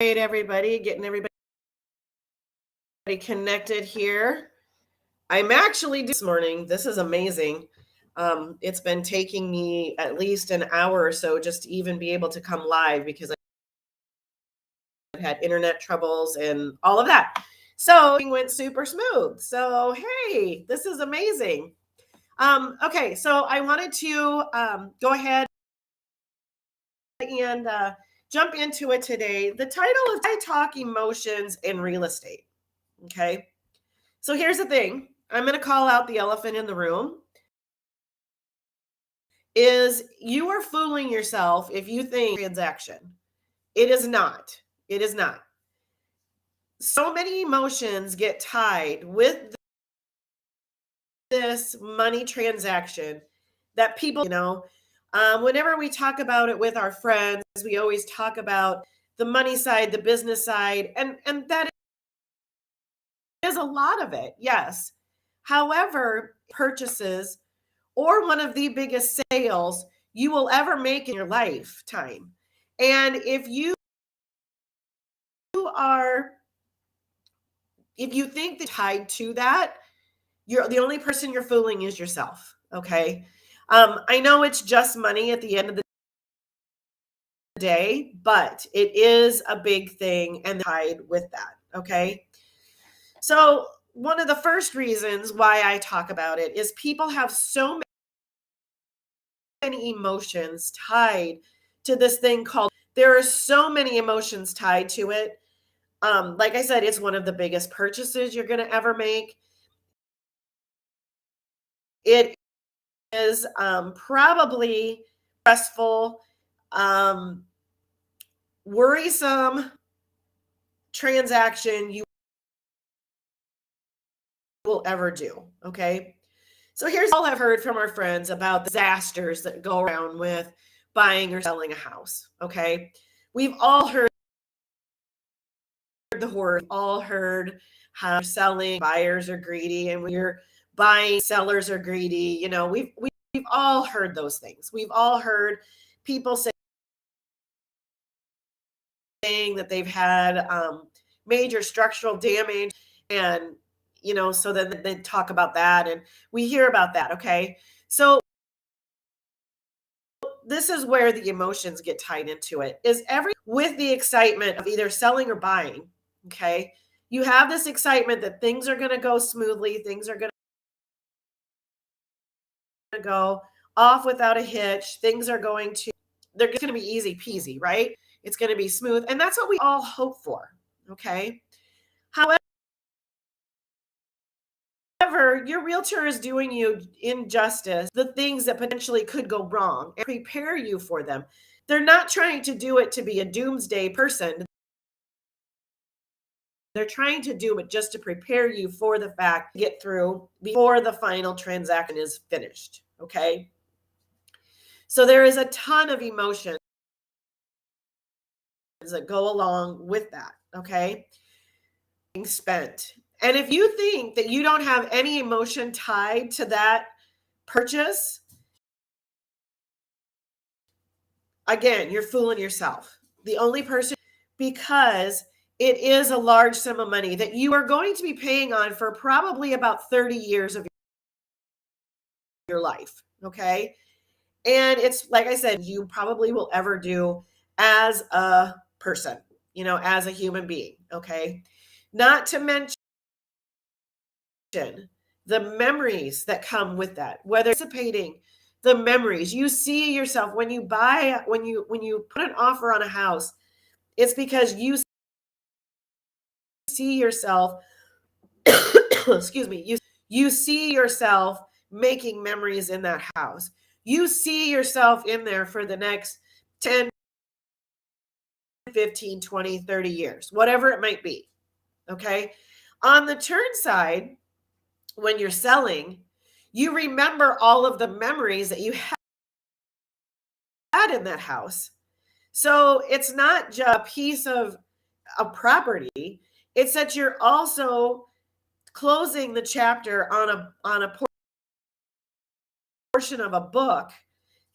Great, everybody, getting everybody connected here. I'm actually this morning. This is amazing. It's been taking me at least an hour or so just to even be able to come live because I've had internet troubles and all of that. So it went super smooth. So hey, this is amazing. Okay, so I wanted to go ahead and jump into it today. The title is I Talk Emotions in Real Estate. Okay. So here's the thing. I'm going to call out the elephant in the room is you are fooling yourself if you think transaction. It is not. It is not. So many emotions get tied with this money transaction that people, whenever we talk about it with our friends, we always talk about the money side, the business side, and that is a lot of it. Yes. However, purchases or one of the biggest sales you will ever make in your lifetime. And are, if you think that tied to that, you're the only person you're fooling is yourself. Okay. I know it's just money at the end of the day, but it is a big thing and tied with that. Okay. So, one of the first reasons why I talk about it is people have so many emotions tied to this thing called, there are so many emotions tied to it. Like I said, it's one of the biggest purchases you're going to ever make. It is probably stressful, um, worrisome transaction you will ever do. Okay. So here's all I've heard from our friends about the disasters that go around with buying or selling a house. Okay. We've all heard the horror, we've all heard how selling buyers are greedy and when you're buying sellers are greedy. We've all heard those things. We've all heard people saying that they've had major structural damage and so then they talk about that and we hear about that. Okay. So this is where the emotions get tied into it is every with the excitement of either selling or buying. Okay. You have this excitement that things are going to go smoothly, things are going to go off without a hitch, they're going to be easy peasy, right? It's going to be smooth. And that's what we all hope for. Okay. However, your realtor is doing you injustice, the things that potentially could go wrong, and prepare you for them. They're not trying to do it to be a doomsday person. They're trying to do it just to prepare you for the fact to get through before the final transaction is finished. Okay. So there is a ton of emotions that go along with that. Okay. Being spent. And if you think that you don't have any emotion tied to that purchase, again, you're fooling yourself. The only person, because it is a large sum of money that you are going to be paying on for probably about 30 years of your life. Okay. And it's like I said, you probably will ever do as a person, as a human being. Okay. Not to mention the memories that come with that, whether anticipating the memories you see yourself when you put an offer on a house, it's because you see yourself, excuse me, you see yourself making memories in that house. You see yourself in there for the next 10, 15, 20, 30 years, whatever it might be. Okay. On the turn side, when you're selling, you remember all of the memories that you had in that house. So it's not just a piece of a property, it's that you're also closing the chapter on a portion of a book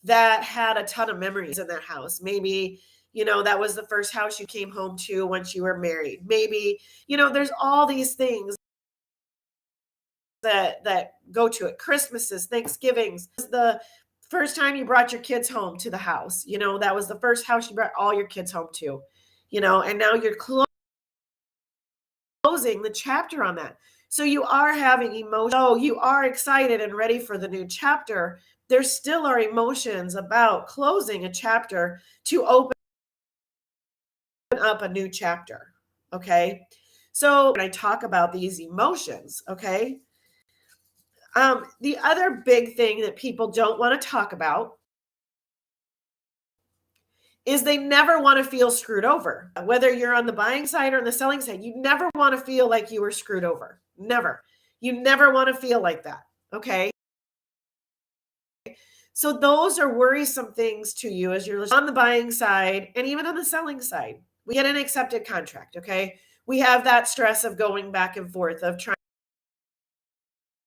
that had a ton of memories in that house. Maybe that was the first house you came home to once you were married. Maybe, there's all these things that go to it. Christmases, Thanksgivings, the first time you brought your kids home to the house, that was the first house you brought all your kids home to, and now you're closing the chapter on that. So you are having emotion. Oh, you are excited and ready for the new chapter. There still are emotions about closing a chapter to open up a new chapter. Okay. So when I talk about these emotions, okay, the other big thing that people don't want to talk about is they never want to feel screwed over. Whether you're on the buying side or on the selling side, you never want to feel like you were screwed over. Never. You never want to feel like that. Okay. So those are worrisome things to you as you're on the buying side and even on the selling side. We get an accepted contract. Okay. We have that stress of going back and forth, of trying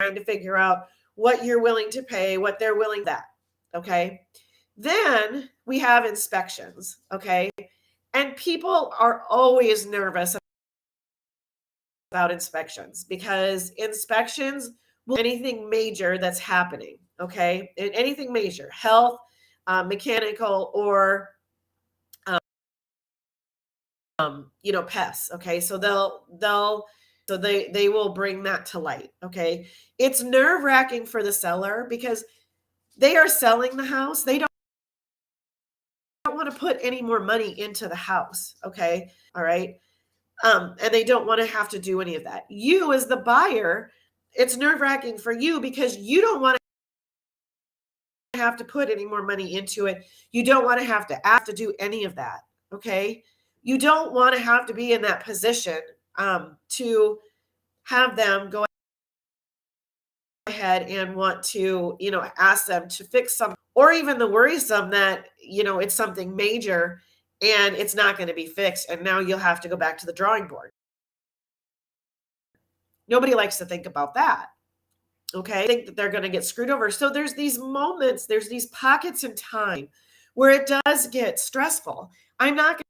to figure out what you're willing to pay, what they're willing to. Okay. Then we have inspections. Okay. And people are always nervous about inspections because inspections will anything major that's happening. Okay. And anything major, health, mechanical, or pests. Okay. So they will bring that to light. Okay. It's nerve-wracking for the seller because they are selling the house. They don't want to put any more money into the house. Okay. All right. And they don't want to have to do any of that. You as the buyer, it's nerve-wracking for you because you don't want to have to put any more money into it. You don't want to have to do any of that. Okay. You don't want to have to be in that position to have them go ahead and want to, ask them to fix something, or even the worrisome that, it's something major and it's not going to be fixed. And now you'll have to go back to the drawing board. Nobody likes to think about that. Okay. Think that they're going to get screwed over. So there's these moments, there's these pockets in time where it does get stressful. I'm not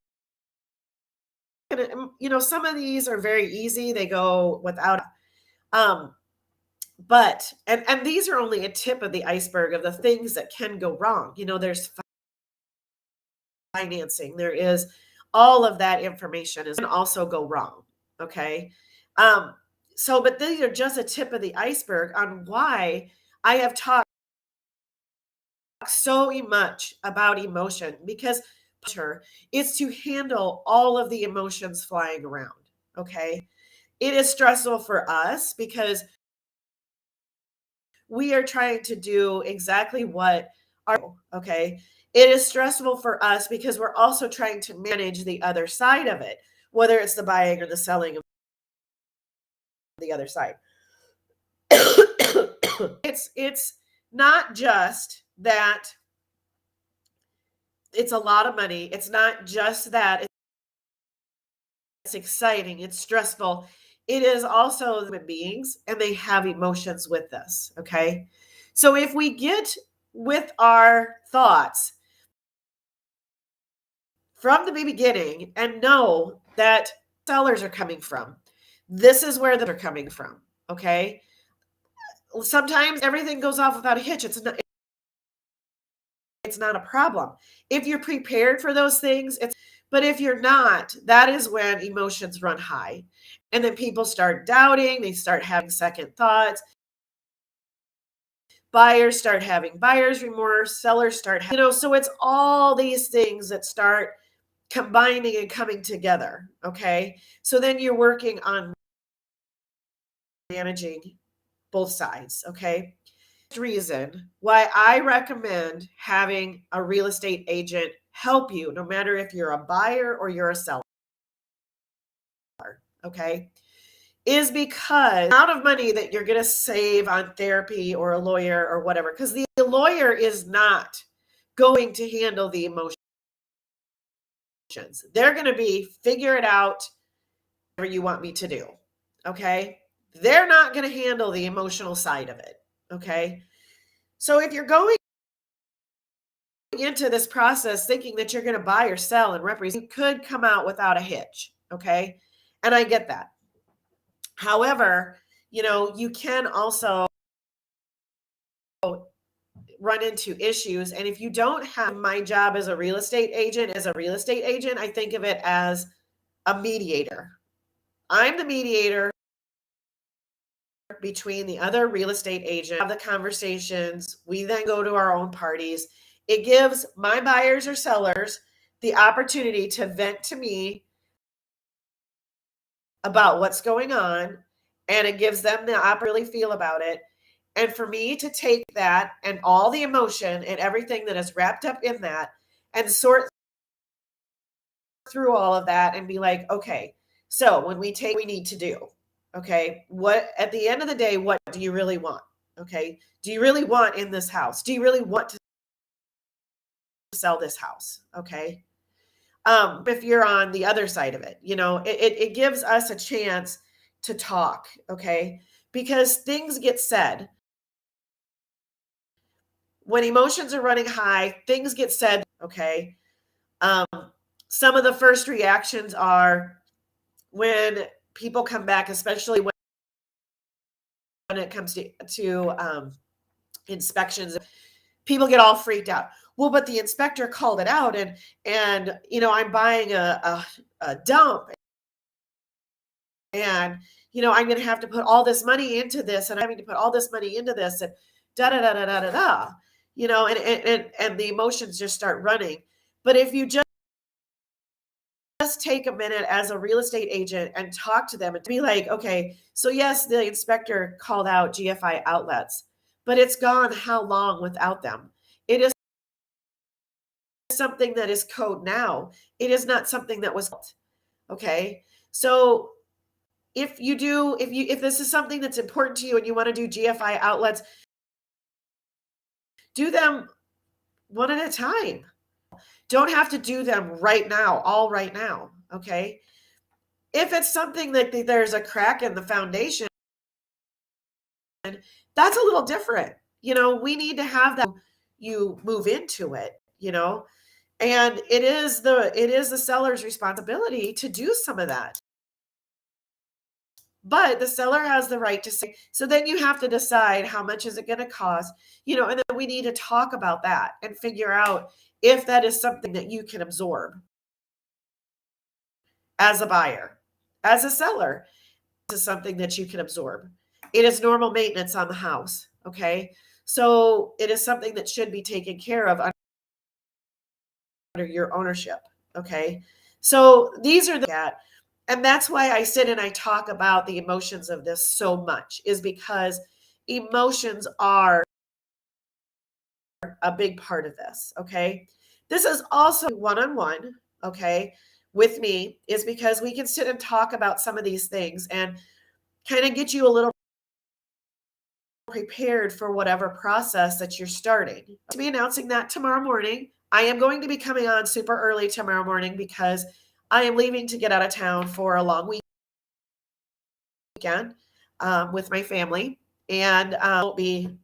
going to, some of these are very easy. They go without, but, and these are only a tip of the iceberg of the things that can go wrong. There's financing, there is all of that information can also go wrong. Okay. But these are just a tip of the iceberg on why I have talked so much about emotion, because it's to handle all of the emotions flying around. Okay. It is stressful for us because we are trying to do exactly what okay. It is stressful for us because we're also trying to manage the other side of it, whether it's the buying or the selling of the other side. It's not just that it's a lot of money. It's not just that it's exciting, it's stressful. It is also human beings, and they have emotions with this. Okay. So if we get with our thoughts from the beginning and know that sellers are coming from, this is where they're coming from. Okay. Sometimes everything goes off without a hitch. It's not a problem. If you're prepared for those things, but if you're not, that is when emotions run high. And then people start doubting, they start having second thoughts. Buyers start having buyer's remorse, sellers start, so it's all these things that start combining and coming together. Okay. So then you're working on managing both sides. Okay. Reason why I recommend having a real estate agent help you, no matter if you're a buyer or you're a seller. Okay. Is because the amount of money that you're going to save on therapy or a lawyer or whatever, because the lawyer is not going to handle the emotions. They're going to figure it out whatever you want me to do. Okay. They're not going to handle the emotional side of it. Okay. So if you're going into this process thinking that you're going to buy or sell and represent, you could come out without a hitch. Okay. And I get that. However, you can also run into issues. And if you don't have my job as a real estate agent, I think of it as a mediator. I'm the mediator between the other real estate agent, have the conversations. We then go to our own parties. It gives my buyers or sellers the opportunity to vent to me about what's going on, and it gives them the opportunity to really feel about it. And for me to take that and all the emotion and everything that is wrapped up in that and sort through all of that and be like, okay, so when we take, we need to do, okay, what at the end of the day, what do you really want? Okay. Do you really want in this house? Do you really want to sell this house? Okay. If you're on the other side of it, it gives us a chance to talk. Okay. Because things get said. When emotions are running high, things get said. Okay. Some of the first reactions are when people come back, especially when it comes to inspections, people get all freaked out. Well, but the inspector called it out, and I'm buying a dump, and I'm going to have to put all this money into this, and I'm having to put all this money into this, and da da da da da da da, and the emotions just start running. But if you just take a minute as a real estate agent and talk to them and be like, okay, so yes, the inspector called out GFI outlets, but it's gone how long without them? It is something that is code now. It is not something that was, okay? So if this is something that's important to you and you want to do GFI outlets, do them one at a time. Don't have to do them right now, okay? If it's something that there's a crack in the foundation, that's a little different. We need to have that you move into it, and it is the seller's responsibility to do some of that. But the seller has the right to say, so then you have to decide how much is it going to cost, and then we need to talk about that and figure out if that is something that you can absorb as a buyer. As a seller, this is something that you can absorb. It is normal maintenance on the house, okay? So it is something that should be taken care of under your ownership, okay? So these are and that's why I sit and I talk about the emotions of this so much, is because emotions are a big part of this, okay? This is also one-on-one, okay, with me, is because we can sit and talk about some of these things and kind of get you a little prepared for whatever process that you're starting. To be announcing that tomorrow morning. I am going to be coming on super early tomorrow morning because I am leaving to get out of town for a long weekend with my family, and I won't be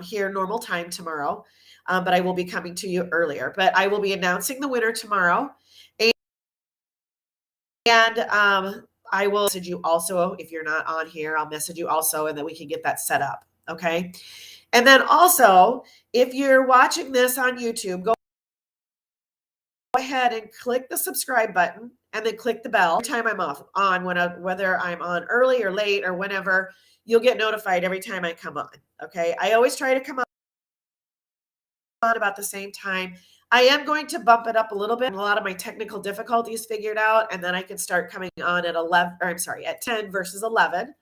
here normal time tomorrow, but I will be coming to you earlier. But I will be announcing the winner tomorrow, and I will message you also. If you're not on here, I'll message you also, and then we can get that set up. Okay. And then also, if you're watching this on YouTube, go ahead and click the subscribe button and then click the bell. Every time I'm on, whether I'm on early or late or whenever, you'll get notified every time I come on. Okay. I always try to come on about the same time. I am going to bump it up a little bit. A lot of my technical difficulties figured out, and then I can start coming on at 11, or I'm sorry, at 10 versus 11.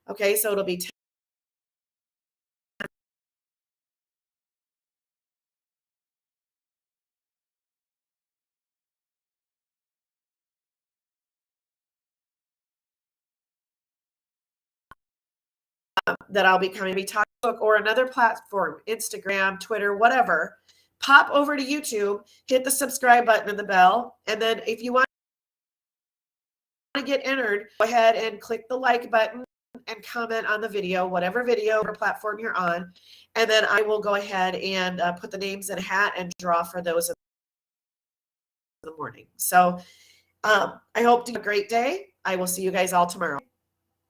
Okay. So it'll be 10. That I'll be coming to talk or another platform, Instagram, Twitter, whatever. Pop over to YouTube, hit the subscribe button and the bell. And then if you want to get entered, go ahead and click the like button and comment on the video, whatever video or platform you're on. And then I will go ahead and put the names in a hat and draw for those in the morning. So I hope you have a great day. I will see you guys all tomorrow.